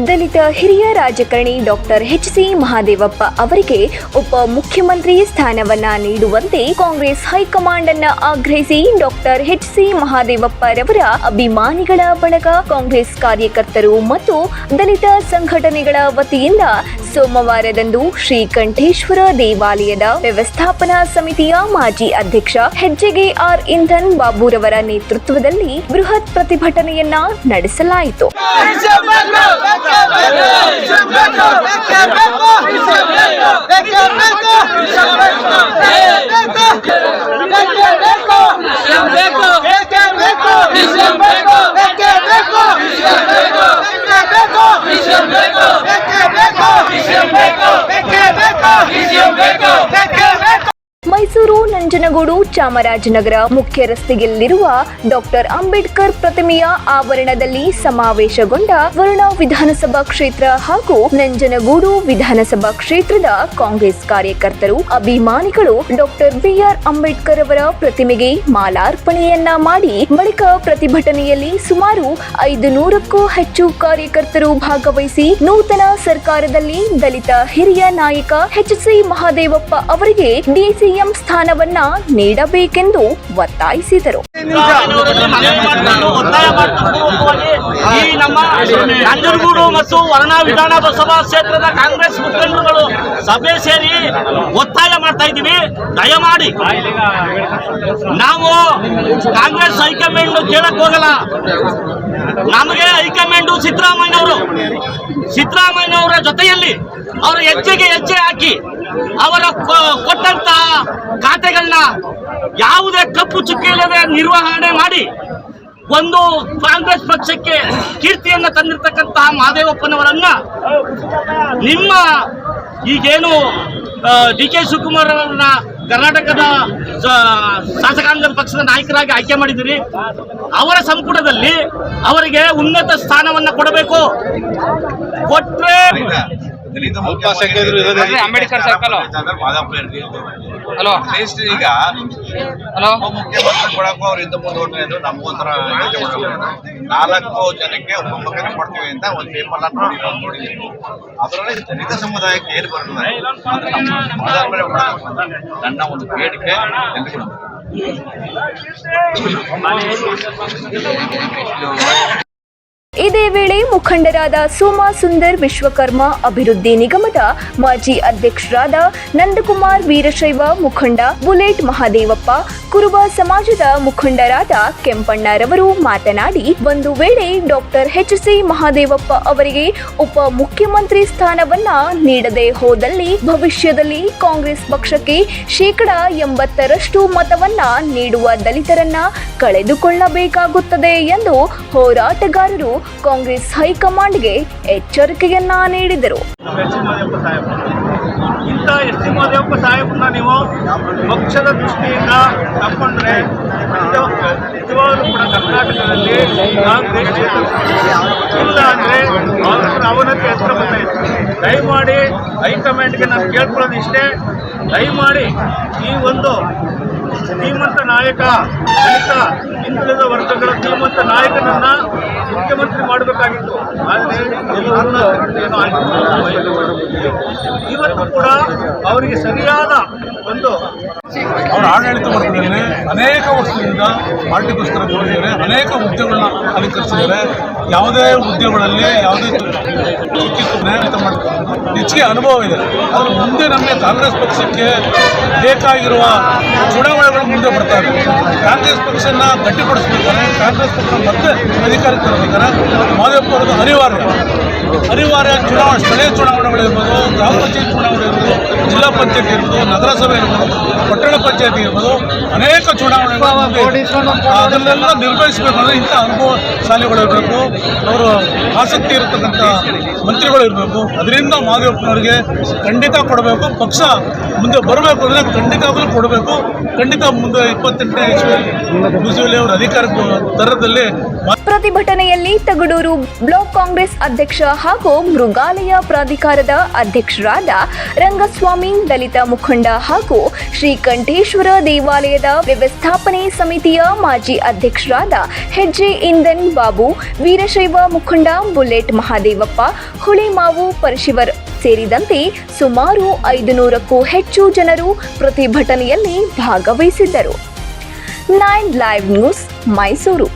ದಲಿತ ಹಿರಿಯ ರಾಜಕಾರಣಿ ಡಾಕ್ಟರ್ ಎಚ್.ಸಿ. ಮಹದೇವಪ್ಪ ಅವರಿಗೆ ಉಪಮುಖ್ಯಮಂತ್ರಿ ಸ್ಥಾನವನ್ನ ನೀಡುವಂತೆ ಕಾಂಗ್ರೆಸ್ ಹೈಕಮಾಂಡ್ ಅನ್ನ ಆಗ್ರಹಿಸಿ ಡಾಕ್ಟರ್ ಎಚ್.ಸಿ. ಮಹದೇವಪ್ಪರವರ ಅಭಿಮಾನಿಗಳ ಬಳಗ ಕಾಂಗ್ರೆಸ್ ಕಾರ್ಯಕರ್ತರು ಮತ್ತು ದಲಿತ ಸಂಘಟನೆಗಳ ವತಿಯಿಂದ ಸೋಮವಾರದಂದು ಶ್ರೀಕಂಠೇಶ್ವರ ದೇವಾಲಯದ ವ್ಯವಸ್ಥಾಪನಾ ಸಮಿತಿಯ ಮಾಜಿ ಅಧ್ಯಕ್ಷ ಹೆಜ್ಜೆಗೆ ಆರ್ ಇಂಧನ್ ಬಾಬುರವರ ನೇತೃತ್ವದಲ್ಲಿ ಬೃಹತ್ ಪ್ರತಿಭಟನೆಯನ್ನ ನಡೆಸಲಾಯಿತು. ಮೈಸೂರು ನಂಜನಗೂಡು ಚಾಮರಾಜನಗರ ಮುಖ್ಯ ರಸ್ತೆಯಲ್ಲಿರುವ ಡಾಕ್ಟರ್ ಅಂಬೇಡ್ಕರ್ ಪ್ರತಿಮೆಯ ಆವರಣದಲ್ಲಿ ಸಮಾವೇಶಗೊಂಡ ವರುಣ ವಿಧಾನಸಭಾ ಕ್ಷೇತ್ರ ಹಾಗೂ ನಂಜನಗೂಡು ವಿಧಾನಸಭಾ ಕ್ಷೇತ್ರದ ಕಾಂಗ್ರೆಸ್ ಕಾರ್ಯಕರ್ತರು ಅಭಿಮಾನಿಗಳು ಡಾಕ್ಟರ್ ಬಿಆರ್ ಅಂಬೇಡ್ಕರ್ ಅವರ ಪ್ರತಿಮೆಗೆ ಮಾಲಾರ್ಪಣೆಯನ್ನ ಮಾಡಿ ಬಳಿಕ ಪ್ರತಿಭಟನೆಯಲ್ಲಿ ಸುಮಾರು 500ಕ್ಕೂ ಹೆಚ್ಚು ಕಾರ್ಯಕರ್ತರು ಭಾಗವಹಿಸಿ ನೂತನ ಸರ್ಕಾರದಲ್ಲಿ ದಲಿತ ಹಿರಿಯ ನಾಯಕ ಎಚ್.ಸಿ. ಮಹದೇವಪ್ಪ ಅವರಿಗೆ ಡಿಸಿಎಂ ಸ್ಥಾನವನ್ನ ನೀಡಬೇಕೆಂದು ಒತ್ತಾಯಿಸಿದರು. ಈ ನಮ್ಮ ನಂಜನಗೂಡು ಮತ್ತು ವರುಣ ವಿಧಾನಸಭಾ ಕ್ಷೇತ್ರದ ಕಾಂಗ್ರೆಸ್ ಮುಖಂಡರುಗಳು ಸಭೆ ಸೇರಿ ಒತ್ತಾಯ ಮಾಡ್ತಾ ಇದ್ದೀವಿ. ದಯಮಾಡಿ ನಾವು ಕಾಂಗ್ರೆಸ್ ಹೈಕಮಾಂಡ್ ಕೇಳಕ್ ಹೋಗಲ್ಲ. ನಮಗೆ ಹೈಕಮಾಂಡ್ ಸಿದ್ದರಾಮಯ್ಯನವರ ಜೊತೆಯಲ್ಲಿ ಅವರು ಹೆಜ್ಜೆ ಹಾಕಿ ಅವರ ಕೊಟ್ಟಂತ ಖಾತೆಗಳನ್ನ ಯಾವುದೇ ಕಪ್ಪು ಚುಕ್ಕಿ ಇಲ್ಲದೆ ನಿರ್ವಹಣೆ ಮಾಡಿ ಒಂದು ಕಾಂಗ್ರೆಸ್ ಪಕ್ಷಕ್ಕೆ ಕೀರ್ತಿಯನ್ನ ತಂದಿರತಕ್ಕಂತಹ ಮಹದೇವಪ್ಪನವರನ್ನ ನಿಮ್ಮ ಈಗೇನು ಡಿ.ಕೆ. ಶಿವಕುಮಾರ್ ಅವರನ್ನ ಕರ್ನಾಟಕದ ಶಾಸಕಾಂಗ ಪಕ್ಷದ ನಾಯಕರಾಗಿ ಆಯ್ಕೆ ಮಾಡಿದ್ದೀರಿ. ಅವರ ಸಂಪುಟದಲ್ಲಿ ಅವರಿಗೆ ಉನ್ನತ ಸ್ಥಾನವನ್ನ ಕೊಡಬೇಕು. ಕೊಟ್ರೆ ಅಂಬೇಡ್ಕರ್ ಸರ್ಕಲ್ ಹಲೋ ಈಗ ಮುಖ್ಯಮಂತ್ರಿ ಕೊಡಕ್ಕೂ ಅವ್ರು ಇಂದ ಮುಂದೆ ಹೊರಟು ನಮಗೊಂಥರ 4 ಜನಕ್ಕೆ ಉಪಮುಖ್ಯಮಂತ್ರಿ ಕೊಡ್ತೀವಿ ಅಂತ ಒಂದು ಪೇಪರ್ ನೋಡಿದ್ದೀವಿ. ಅದರಲ್ಲಿ ದಲಿತ ಸಮುದಾಯಕ್ಕೆ ಏನು ಬರ್ತದೆ ನನ್ನ ಒಂದು ಬೇಡಿಕೆ ಇದೇ ವೇಳೆ ಮುಖಂಡರಾದ ಸೋಮಾ ಸುಂದರ್ ವಿಶ್ವಕರ್ಮ ಅಭಿವೃದ್ಧಿ ನಿಗಮದ ಮಾಜಿ ಅಧ್ಯಕ್ಷರಾದ ನಂದಕುಮಾರ್ ವೀರಶೈವ ಮುಖಂಡ ಬುಲೆಟ್ ಮಹದೇವಪ್ಪ, ಕುರುಬ ಸಮಾಜದ ಮುಖಂಡರಾದ ಕೆಂಪಣ್ಣರವರು ಮಾತನಾಡಿ, ಒಂದು ವೇಳೆ ಡಾಕ್ಟರ್ ಎಚ್.ಸಿ. ಮಹದೇವಪ್ಪ ಅವರಿಗೆ ಉಪಮುಖ್ಯಮಂತ್ರಿ ಸ್ಥಾನವನ್ನ ನೀಡದೆ ಹೋದಲ್ಲಿ ಭವಿಷ್ಯದಲ್ಲಿ ಕಾಂಗ್ರೆಸ್ ಪಕ್ಷಕ್ಕೆ 80% ಮತವನ್ನ ನೀಡುವ ದಲಿತರನ್ನ ಕಳೆದುಕೊಳ್ಳಬೇಕಾಗುತ್ತದೆ ಎಂದು ಹೋರಾಟಗಾರರು ಕಾಂಗ್ರೆಸ್ ಹೈಕಮಾಂಡ್ಗೆ ಎಚ್ಚರಿಕೆಯನ್ನ ನೀಡಿದರು. ಇಂಥ ಎಚ್.ಸಿ. ಮಹದೇವಪ್ಪ ಸಾಹೇಬ್ರನ್ನ ನೀವು ಪಕ್ಷದ ದೃಷ್ಟಿಯಿಂದ ತಗೊಂಡ್ರೆ ನಿಜವಾಗ್ಲೂ ಕೂಡ ಕರ್ನಾಟಕದಲ್ಲಿ ಕಾಂಗ್ರೆಸ್ ಇಲ್ಲ ಅಂದ್ರೆ ಅವನತಿ ಹೆಸರು ಬಂದಾಯಿತು. ದಯಮಾಡಿ ಹೈಕಮಾಂಡ್ಗೆ ನಾನು ಕೇಳ್ಕೊಳ್ಳೋದು ಇಷ್ಟೇ, ದಯಮಾಡಿ ಈ ಒಂದು ಶ್ರೀಮಂತ ನಾಯಕ, ದಲಿತ ಹಿಂದುಳಿದ ವರ್ಗಗಳ ಶ್ರೀಮಂತ ನಾಯಕನನ್ನ ಮುಖ್ಯಮಂತ್ರಿ ಮಾಡಬೇಕಾಗಿತ್ತು. ಆದರೆ ಇವತ್ತು ಕೂಡ ಅವರಿಗೆ ಸರಿಯಾದ ಒಂದು ಅವರ ಆಡಳಿತ ವರ್ಗದಲ್ಲಿ ಅನೇಕ ವರ್ಷದಿಂದ ಪಾರ್ಟಿಗೋಸ್ಕರ ದುಡಿದಿದ್ದಾರೆ, ಅನೇಕ ಹುದ್ದೆಗಳನ್ನ ಅಲಂಕರಿಸಿದ್ದಾರೆ. ಯಾವುದೇ ಹುದ್ದೆಗಳಲ್ಲಿ ಯಾವುದೇ ಆಡಳಿತ ಮಾಡ್ತಾರೆ, ಹೆಚ್ಚಿಗೆ ಅನುಭವ ಇದೆ. ಆದರೆ ಮುಂದೆ ನಮಗೆ ಕಾಂಗ್ರೆಸ್ ಪಕ್ಷಕ್ಕೆ ಬೇಕಾಗಿರುವ ಚುನಾವಣೆಗಳು ಮುಂದೆ ಬರ್ತಾರೆ. ಕಾಂಗ್ರೆಸ್ ಪಕ್ಷನ ಗಟ್ಟಿಪಡಿಸಬೇಕಾದ್ರೆ, ಕಾಂಗ್ರೆಸ್ ಪಕ್ಷ ಮತ್ತೆ ಅಧಿಕಾರಕ್ಕೆ ತರಬೇಕಾದ್ರೆ ಮಹದೇವಪ್ಪ ಅವರದು ಅನಿವಾರ್ಯ ಚುನಾವಣೆ, ಸ್ಥಳೀಯ ಚುನಾವಣೆಗಳಿರ್ಬೋದು, ಗ್ರಾಮ ಪಂಚಾಯತ್ ಚುನಾವಣೆ ಇರ್ಬೋದು, ಜಿಲ್ಲಾ ಪಂಚಾಯತ್ ಇರ್ಬೋದು, ನಗರಸಭೆ ಇರ್ಬೋದು, ಪಟ್ಟಣ ಪಂಚಾಯತಿ ಇರ್ಬೋದು, ಅನೇಕ ಚುನಾವಣೆಗಳು ಅದನ್ನೆಲ್ಲ ನಿರ್ವಹಿಸಬೇಕಂದ್ರೆ ಇಂಥ ಅನುಭವಶಾಲಿಗಳು ಇರಬೇಕು, ಅವರು ಆಸಕ್ತಿ ಇರತಕ್ಕಂಥ ಮಂತ್ರಿಗಳು ಇರಬೇಕು. ಅದರಿಂದ ಮಹದೇವಪ್ಪನವರಿಗೆ ಖಂಡಿತ ಕೊಡಬೇಕು. ಪಕ್ಷ ಮುಂದೆ ಬರಬೇಕು ಅಂದರೆ ಖಂಡಿತವಾಗಲೂ ಕೊಡಬೇಕು. ಖಂಡಿತ ಮುಂದೆ 28ನೇ ಇಸ್ವಿಯಲ್ಲಿ ಅವರು ಅಧಿಕಾರಕ್ಕೆ ತರದಲ್ಲಿ. ಪ್ರತಿಭಟನೆಯಲ್ಲಿ ತಗಡೂರು ಬ್ಲಾಕ್ ಕಾಂಗ್ರೆಸ್ ಅಧ್ಯಕ್ಷ ಹಾಗೂ ಮೃಗಾಲಯ ಪ್ರಾಧಿಕಾರದ ಅಧ್ಯಕ್ಷರಾದ ರಂಗಸ್ವಾಮಿ, ದಲಿತ ಮುಖಂಡ ಹಾಗೂ ಶ್ರೀಕಂಠೇಶ್ವರ ದೇವಾಲಯದ ವ್ಯವಸ್ಥಾಪನೆ ಸಮಿತಿಯ ಮಾಜಿ ಅಧ್ಯಕ್ಷರಾದ ಹೆಜ್ಜೆ ಇಂದನ್ ಬಾಬು, ವೀರಶೈವ ಮುಖಂಡ ಬುಲೆಟ್ ಮಹಾದೇವಪ್ಪ, ಹುಳಿಮಾವು ಪರಶಿವರ್ ಸೇರಿದಂತೆ ಸುಮಾರು 500ಕ್ಕೂ ಹೆಚ್ಚು ಜನರು ಪ್ರತಿಭಟನೆಯಲ್ಲಿ ಭಾಗವಹಿಸಿದ್ದರು. 9 ಲೈವ್ ನ್ಯೂಸ್, ಮೈಸೂರು.